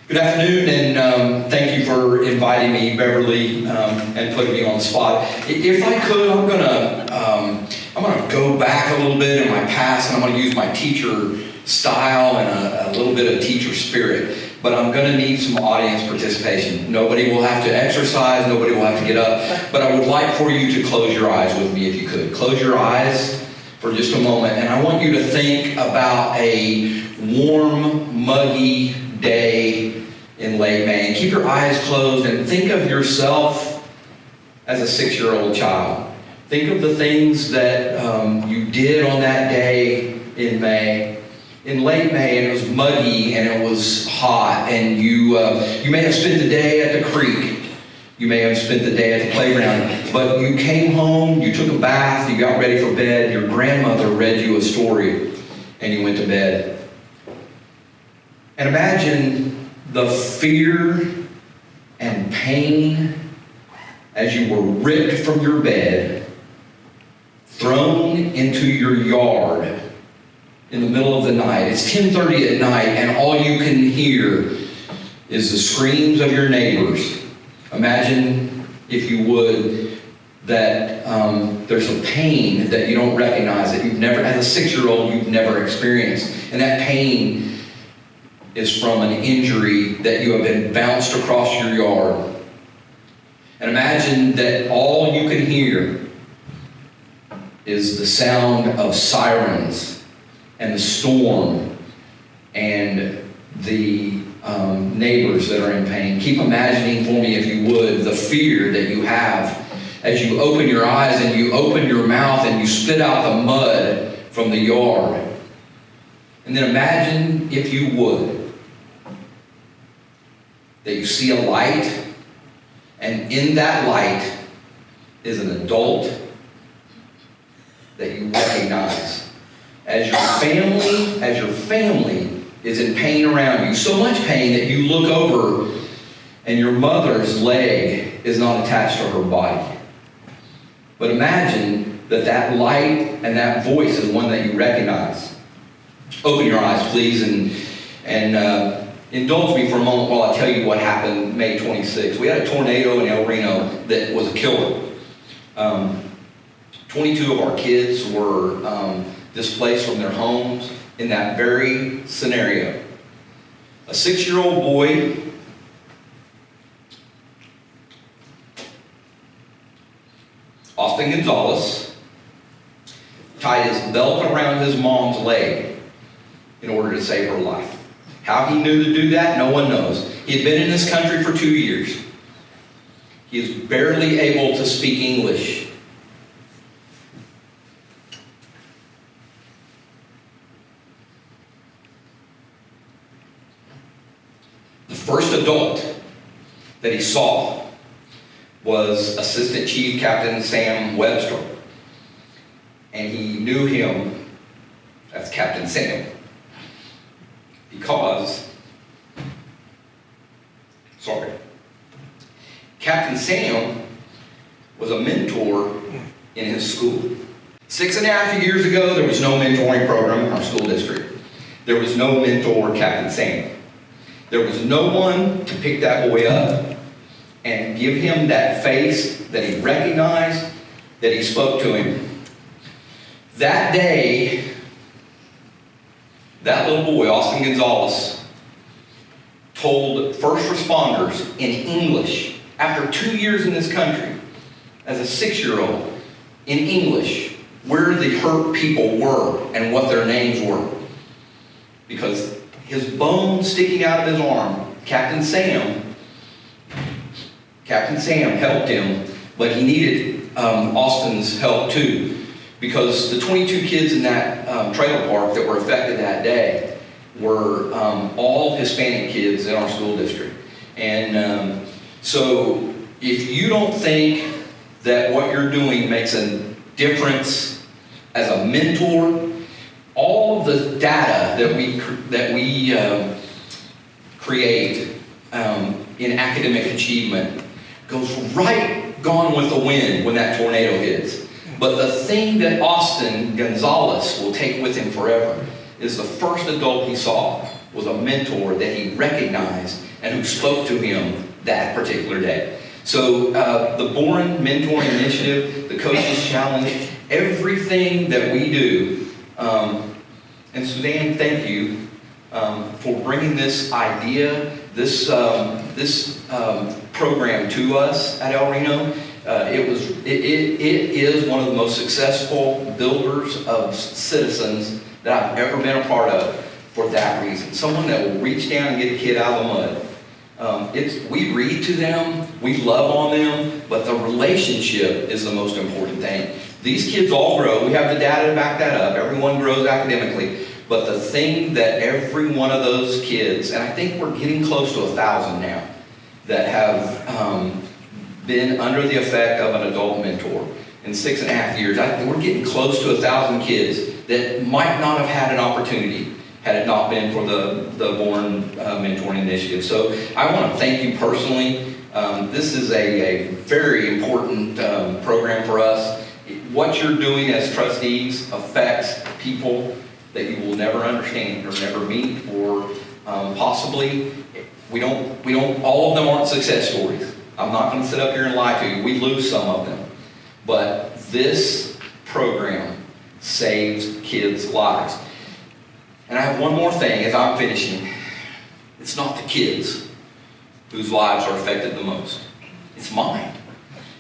Good afternoon, and thank you for inviting me, Beverly, and putting me on the spot. If I could, I'm gonna go back a little bit in my past, and I'm gonna use my teacher style and a little bit of teacher spirit. But I'm gonna need some audience participation. Nobody will have to exercise, nobody will have to get up. But I would like for you to close your eyes with me if you could. Close your eyes for just a moment, and I want you to think about a warm, muggy day in late May. And keep your eyes closed and think of yourself as a 6-year-old child. Think of the things that you did on that day in May. In late May, and it was muggy and it was hot, and you may have spent the day at the creek. You may have spent the day at the playground, but you came home, you took a bath, you got ready for bed, your grandmother read you a story, and you went to bed. And imagine the fear and pain as you were ripped from your bed, thrown into your yard in the middle of the night. It's 10:30 at night, and all you can hear is the screams of your neighbors. Imagine, if you would, that there's a pain that you don't recognize, that you've never, as a 6-year-old, you've never experienced. And that pain is from an injury that you have been bounced across your yard. And imagine that all you can hear is the sound of sirens and the storm and the neighbors that are in pain. Keep imagining for me, if you would, the fear that you have as you open your eyes and you open your mouth and you spit out the mud from the yard. And then imagine, if you would, that you see a light, and in that light is an adult that you recognize. As your family is in pain around you, so much pain that you look over and your mother's leg is not attached to her body. But imagine that that light and that voice is one that you recognize. Open your eyes, please, and indulge me for a moment while I tell you what happened May 26th. We had a tornado in Reno that was a killer. 22 of our kids were displaced from their homes in that very scenario. A 6-year-old boy Austin Gonzalez tied his belt around his mom's leg in order to save her life. How he knew to do that, no one knows. He had been in this country for 2 years. He is barely able to speak English. The first adult that he saw was Assistant Chief Captain Sam Webster. And he knew him as Captain Sam. Because, Captain Sam was a mentor in his school. 6.5 years ago, there was no mentoring program in our school district. There was no mentor Captain Sam. There was no one to pick that boy up and give him that face that he recognized, that he spoke to him. That day, that little boy, Austin Gonzalez, told first responders in English, after 2 years in this country, as a 6-year-old, in English, where the hurt people were and what their names were. Because his bone sticking out of his arm, Captain Sam helped him, but he needed Austin's help too. Because the 22 kids in that trailer park that were affected that day were all Hispanic kids in our school district. And so if you don't think that what you're doing makes a difference as a mentor, all of the data that we create in academic achievement goes right gone with the wind when that tornado hits. But the thing that Austin Gonzalez will take with him forever is the first adult he saw was a mentor that he recognized and who spoke to him that particular day. So the Born Mentoring Initiative, the Coaches Challenge, everything that we do, and Suzanne, thank you for bringing this idea, this program to us at El Reno. It is one of the most successful builders of citizens that I've ever been a part of for that reason. Someone that will reach down and get a kid out of the mud. We read to them, we love on them, but the relationship is the most important thing. These kids all grow. We have the data to back that up. Everyone grows academically. But the thing that every one of those kids, and I think we're getting close to 1,000 now, that have been under the effect of an adult mentor in 6.5 years. We're getting close to 1,000 kids that might not have had an opportunity had it not been for the Born Mentoring Initiative. So I want to thank you personally. This is a very important program for us. What you're doing as trustees affects people that you will never understand or never meet, or possibly we don't. All of them aren't success stories. I'm not going to sit up here and lie to you. We lose some of them, but this program saves kids' lives. And I have one more thing as I'm finishing. It's not the kids whose lives are affected the most. It's mine.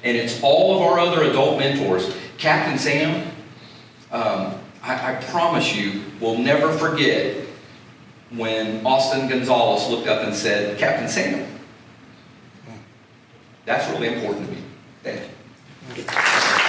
And it's all of our other adult mentors. Captain Sam, I promise you, will never forget when Austin Gonzalez looked up and said, "Captain Sam." That's really important to me. Thank you.